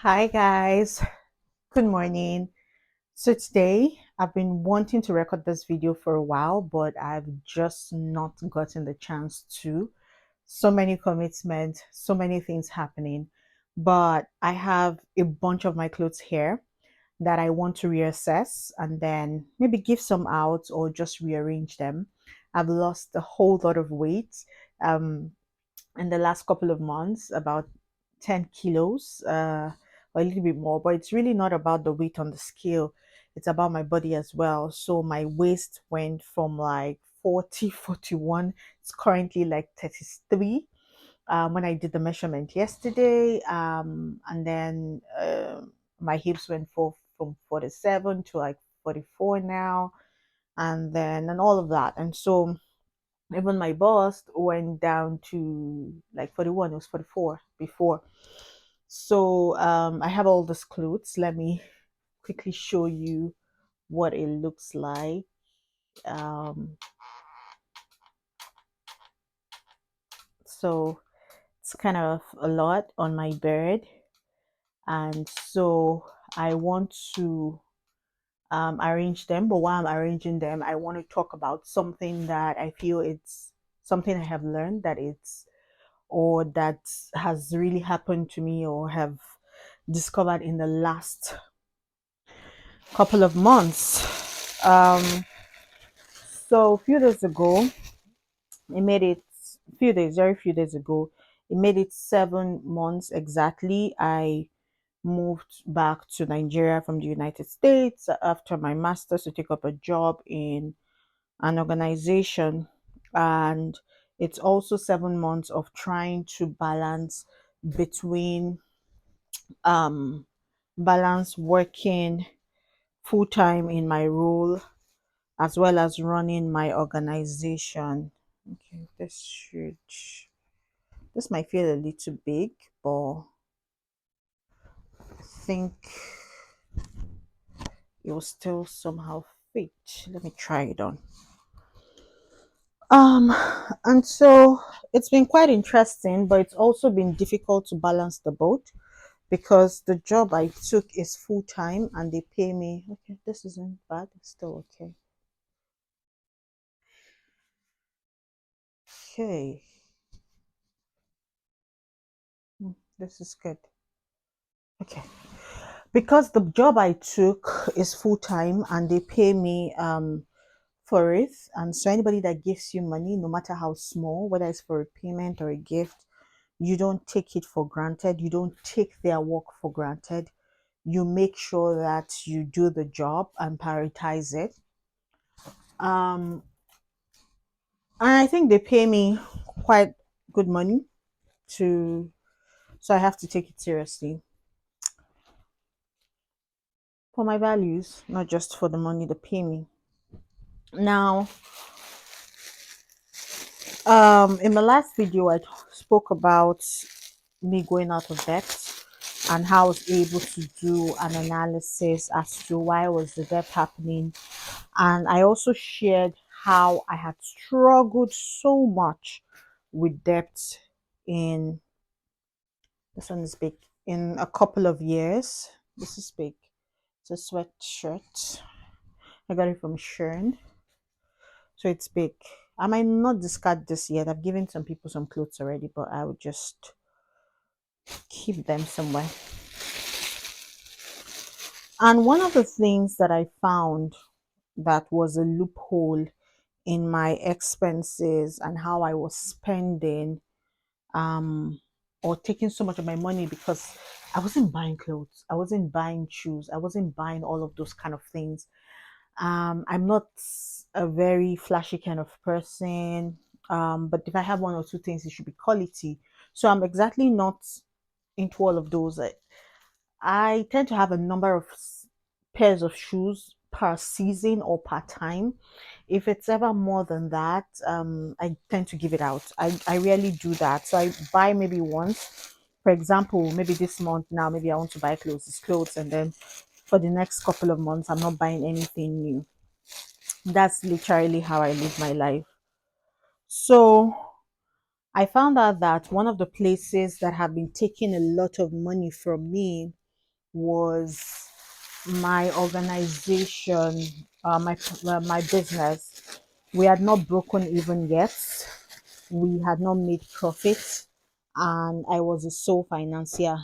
Hi guys, good morning. So today I've been wanting to record this video for a while, but I've just not gotten the chance to. So many commitments, so many things happening. But I have a bunch of my clothes here that I want to reassess and then maybe give some out or just rearrange them. I've lost a whole lot of weight. Um, in the last couple of months, about 10 kilos, or a little bit more, but it's really not about the weight on the scale. It's about my body as well. So my waist went from like 40, 41. It's currently like 33 when I did the measurement yesterday. And then my hips went from 47 to like 44 now. And all of that. And so even my bust went down to like 41. It was 44 before. So I have all these clothes. Let me quickly show you what it looks like. um so it's kind of a lot on my bed, and so I want to arrange them. But while I'm arranging them, I want to talk about something that I feel it's something I have learned, that it's or that has really happened to me or have discovered in the last couple of months. So a few days ago, it made it few days, very few days ago, it made it 7 months exactly. I moved back to Nigeria from the United States after my master's to take up a job in an organization. And it's also 7 months of trying to between um balance working full time in my role as well as running my organization. Okay, this might feel a little big, but I think it will still somehow fit. Let me try it on. Um, and so it's been quite interesting, but it's also been difficult to balance the both because the job I took is full time and they pay me. Okay, this isn't bad, it's still okay. Okay, this is good. Okay, because the job I took is full time and they pay me for it. And so anybody that gives you money, no matter how small, whether it's for a payment or a gift, you don't take it for granted. You don't take their work for granted. You make sure that you do the job and prioritize it. Um, and I think they pay me quite good money to, so I have to take it seriously for my values, not just for the money they pay me. Now, in the last video, I spoke about me going out of debt and how I was able to do an analysis as to why was the debt happening. And I also shared how I had struggled so much with debt in this one is big in a couple of years. This is big. It's a sweatshirt. I got it from Shein. So it's big. I might not discard this yet. I've given some people some clothes already, but I would just keep them somewhere. And one of the things that I found that was a loophole in my expenses and how I was spending um or taking so much of my money, because I wasn't buying clothes, I wasn't buying shoes, I wasn't buying all of those kind of things. I'm not a very flashy kind of person. But if I have one or two things, it should be quality. So I'm exactly not into all of those. I tend to have a number of pairs of shoes per season or per time. If it's ever more than that, I tend to give it out. I rarely do that. So I buy maybe once. For example, maybe this month now, maybe I want to buy clothes, it's clothes, and then for the next couple of months, I'm not buying anything new. That's literally how I live my life. So I found out that one of the places that have been taking a lot of money from me was my organization, my business. We had not broken even yet. We had not made profit, and I was a sole financier.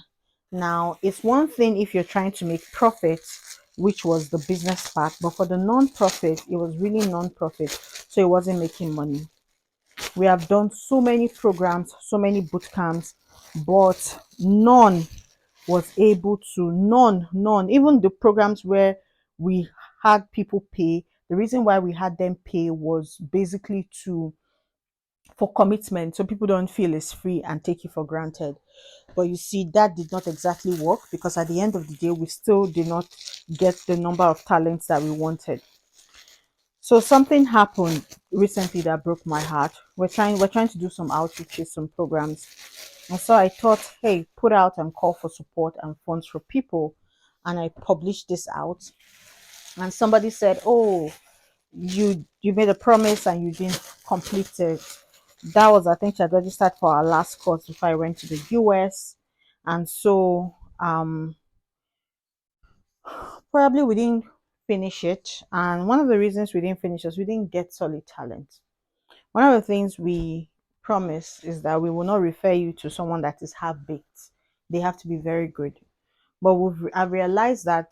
Now, it's one thing if you're trying to make profit, which was the business part, but for the non-profit, it was really non-profit, so it wasn't making money. We have done so many programs, so many boot camps, but none was able to, none, even the programs where we had people pay. The reason why we had them pay was basically to for commitment, so people don't feel it's free and take it for granted. But you see, that did not exactly work, because at the end of the day, we still did not get the number of talents that we wanted. So something happened recently that broke my heart. We're trying to do some outreaches, some programs. And so I thought, hey, put out and call for support and funds for people. And I published this out. And somebody said, oh, you made a promise and you didn't complete it. That was, I think, she had registered for our last course before I went to the US. And so probably we didn't finish it. And one of the reasons we didn't finish is we didn't get solid talent. One of the things we promise is that we will not refer you to someone that is half baked. They have to be very good. But I've realized that,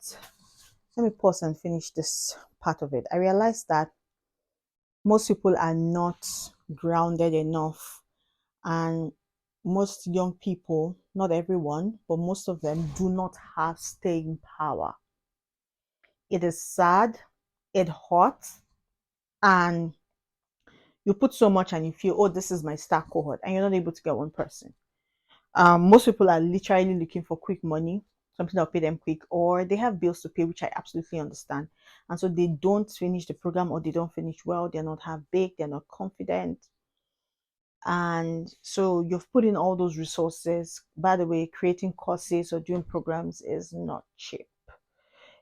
let me pause and finish this part of it. I realized that most people are not grounded enough, and most young people, not everyone, but most of them do not have staying power. It is sad, it hurts, and you put so much and you feel, oh, this is my star cohort, and you're not able to get one person. Most people are literally looking for quick money, something that'll pay them quick, or they have bills to pay, which I absolutely understand. And so they don't finish the program, or they don't finish well, they're not half baked, they're not confident. And so you've put in all those resources. By the way, creating courses or doing programs is not cheap.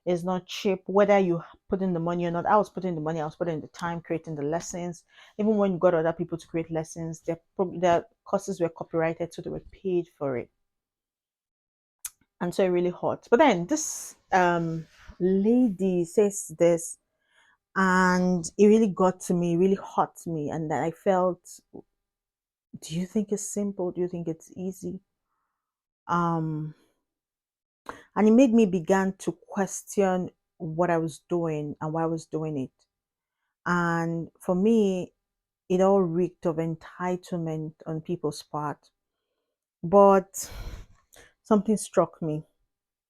It's not cheap, whether you put in the money or not. I was putting the money, I was putting in the time creating the lessons. Even when you got other people to create lessons, their courses were copyrighted, so they were paid for it. And so it really hurt. But then this lady says this, and it really got to me, really hurt me. And then I felt, do you think it's simple? Do you think it's easy? Um, and it made me begin to question what I was doing and why I was doing it. And for me, it all reeked of entitlement on people's part. But something struck me.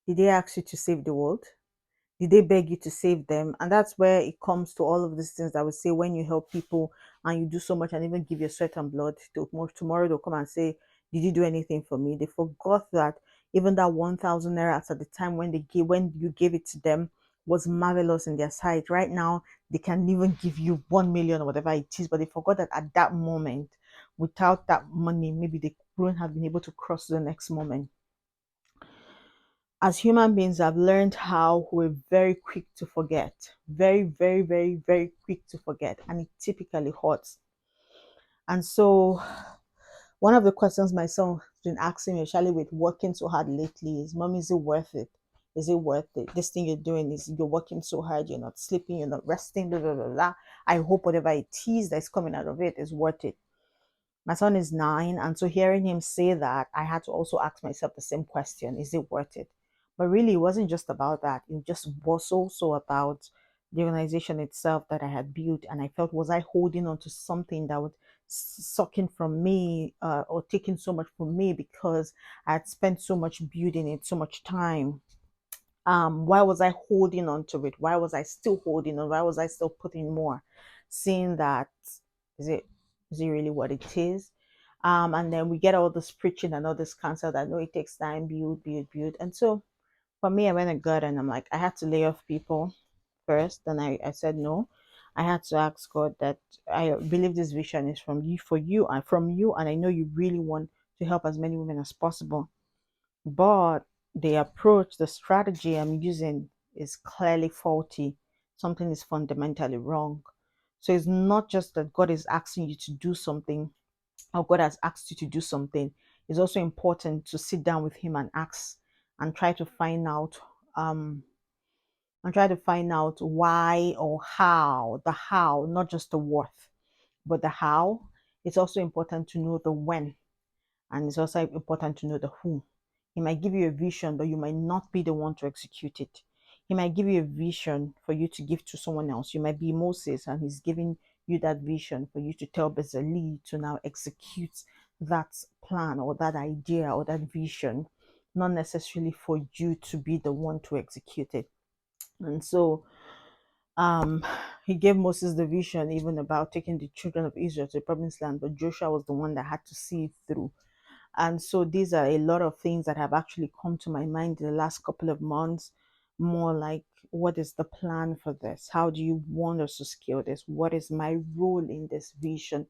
Did they ask you to save the world? Did they beg you to save them? And that's where it comes to all of these things that we say, when you help people and you do so much and even give your sweat and blood, tomorrow they'll come and say, did you do anything for me? They forgot that even that 1,000 naira at the time when you gave it to them was marvelous in their sight. Right now they can even give you 1 million or whatever it is, but they forgot that at that moment, without that money, maybe they wouldn't have been able to cross to the next moment. As human beings, I've learned how we're very quick to forget. Very, very, very, very quick to forget. And it typically hurts. And so, one of the questions my son has been asking me, especially with working so hard lately, is, Mom, is it worth it? Is it worth it? This thing you're doing, is you're working so hard, you're not sleeping, you're not resting, blah, blah, blah, blah. I hope whatever it is that's coming out of it is worth it. My son is 9, and so hearing him say that, I had to also ask myself the same question: is it worth it? But really, it wasn't just about that. It just was also about the organization itself that I had built, and I felt, was I holding on to something that would sucking from me, or taking so much from me, because I had spent so much building it, so much time. Why was I holding on to it? Why was I still holding on? Why was I still putting more, seeing that, is it is it really what it is? And then we get all this preaching and all this counsel that, no, it takes time, build, build, build. And so for me, I went to God and I'm like, I had to lay off people first. Then I said no. I had to ask God that I believe this vision is from you, for you, and from you, and I know you really want to help as many women as possible. But the approach, the strategy I'm using is clearly faulty. Something is fundamentally wrong. So it's not just that God is asking you to do something, or God has asked you to do something. It's also important to sit down with Him and ask and try to find out um why or how, the how, not just the what, but the how. It's also important to know the when, and it's also important to know the who. He might give you a vision, but you might not be the one to execute it. He might give you a vision for you to give to someone else. You might be Moses, and he's giving you that vision for you to tell Bezalel to now execute that plan or that idea or that vision, not necessarily for you to be the one to execute it. And so um he gave Moses the vision even about taking the children of Israel to the promised land, but Joshua was the one that had to see it through. And so these are a lot of things that have actually come to my mind in the last couple of months. More like, what is the plan for this? How do you want us to scale this? What is my role in this vision?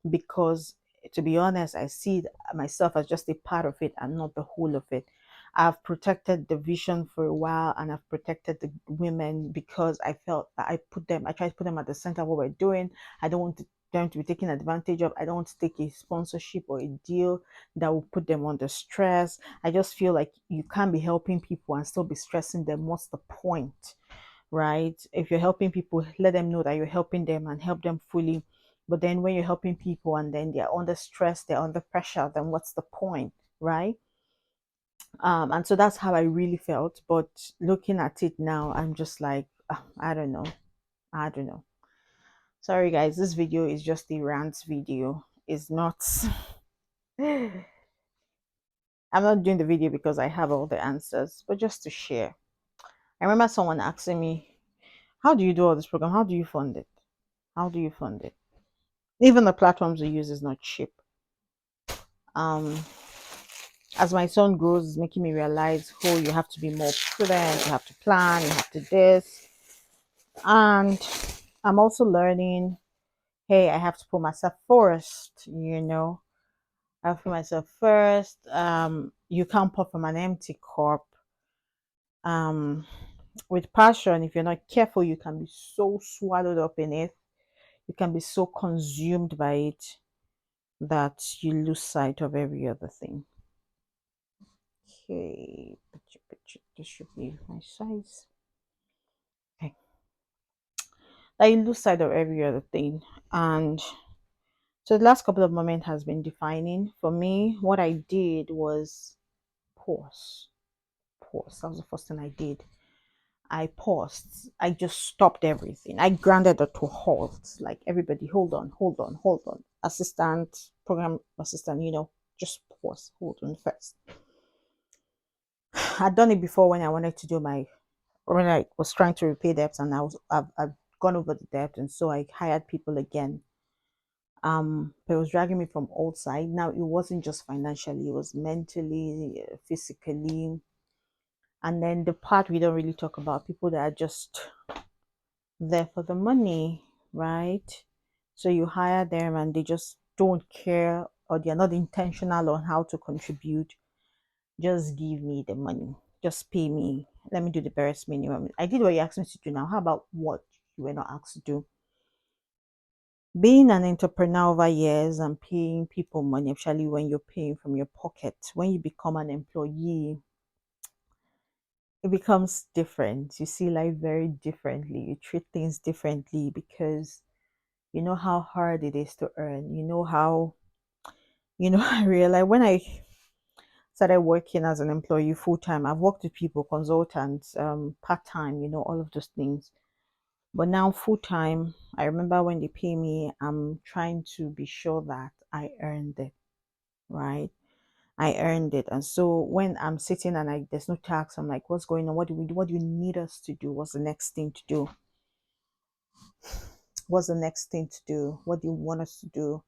Because to be honest, I see myself as just a part of it and not the whole of it. I've protected the vision for a while, and I've protected the women because I felt that I try to put them at the center of what we're doing. I don't want them to be taken advantage of. I don't want to take a sponsorship or a deal that will put them under stress. I just feel like you can't be helping people and still be stressing them. What's the point? Right? If you're helping people, let them know that you're helping them and help them fully. But then when you're helping people and then they're under stress, they're under pressure, then what's the point? Right? And so that's how I really felt. But looking at it now, I'm just like, I don't know. I don't know. Sorry guys, this video is just a rant video. It's not I'm not doing the video because I have all the answers, but just to share. I remember someone asking me, how do you do all this program? How do you fund it? How do you fund it? Even the platforms we use is not cheap. Um, as my son grows, it's making me realize, oh, you have to be more prudent, you have to plan, you have to this. And I'm also learning, hey, I have to put myself first, you know. I have to put myself first. You can't pour from an empty cup. Um, with passion, if you're not careful, you can be so swallowed up in it. You can be so consumed by it that you lose sight of every other thing. Okay, this should be my size. Okay, that you lose sight of every other thing. And so the last couple of moments has been defining for me. What I did was pause. Pause. That was the first thing I did. I paused. I just stopped everything. I grounded it to halt. Like, everybody, hold on, hold on, hold on. Assistant, program assistant, just pause, hold on first. I'd done it before when I wanted to do when I was trying to repay debts, and I've gone over the debt, and so I hired people again. But it was dragging me from all sides. Now it wasn't just financially; it was mentally, physically, and then the part we don't really talk about, people that are just there for the money, right? So you hire them, and they just don't care, or they're not intentional on how to contribute. Just give me the money. Just pay me. Let me do the barest minimum. I did what you asked me to do now. How about what you were not asked to do? Being an entrepreneur over years and paying people money, especially when you're paying from your pocket, when you become an employee, it becomes different. You see life very differently. You treat things differently because you know how hard it is to earn. I realize when I started working as an employee full time. I've worked with people, consultants, part time, all of those things. But now full time, I remember when they pay me, I'm trying to be sure that I earned it, right? I earned it. And so when I'm sitting and there's no tax, I'm like, what's going on? What do you need us to do? What's the next thing to do? What's the next thing to do? What do you want us to do?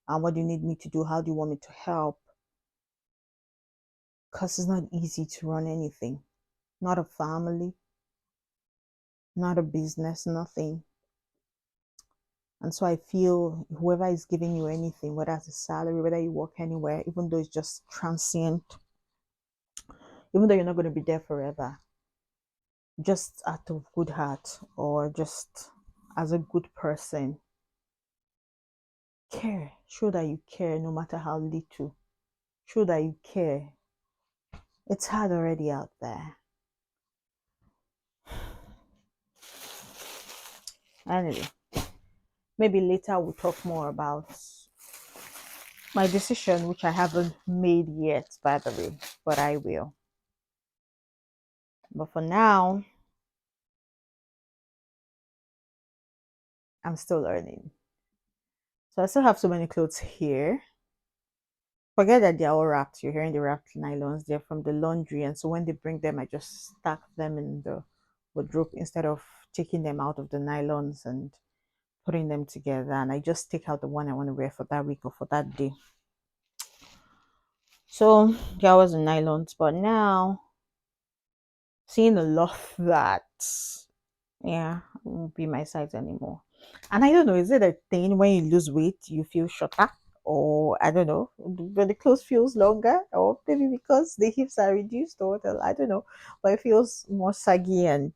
And what do you need me to do? How do you want me to help? Because it's not easy to run anything, not a family, not a business, nothing. And so I feel whoever is giving you anything, whether it's a salary, whether you work anywhere, even though it's just transient, even though you're not going to be there forever, just out of good heart or just as a good person, care. Show that you care no matter how little. Show that you care. It's hard already out there. Anyway, maybe later we'll talk more about my decision, which I haven't made yet, by the way, but I will. But for now, I'm still learning. So I still have so many clothes here. Forget that they're all wrapped. You're hearing the wrapped nylons. They're from the laundry. And so when they bring them, I just stack them in the wardrobe instead of taking them out of the nylons and putting them together. And I just take out the one I want to wear for that week or for that day. So that was the nylons. But now, seeing a lot that, yeah, won't be my size anymore. And I don't know, is it a thing when you lose weight, you feel shorter? Or I don't know, when the clothes feels longer, or maybe because the hips are reduced, or I don't know, but it feels more saggy and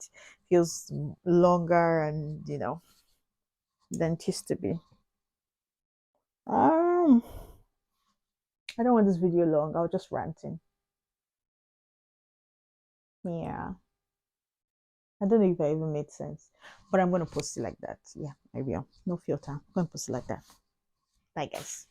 feels longer, and than it used to be. Um, I don't want this video long. I'll just ranting. Yeah, I don't know if I even made sense, but I'm gonna post it like that. Yeah, I will. No filter. I'm gonna post it like that. Bye, guys.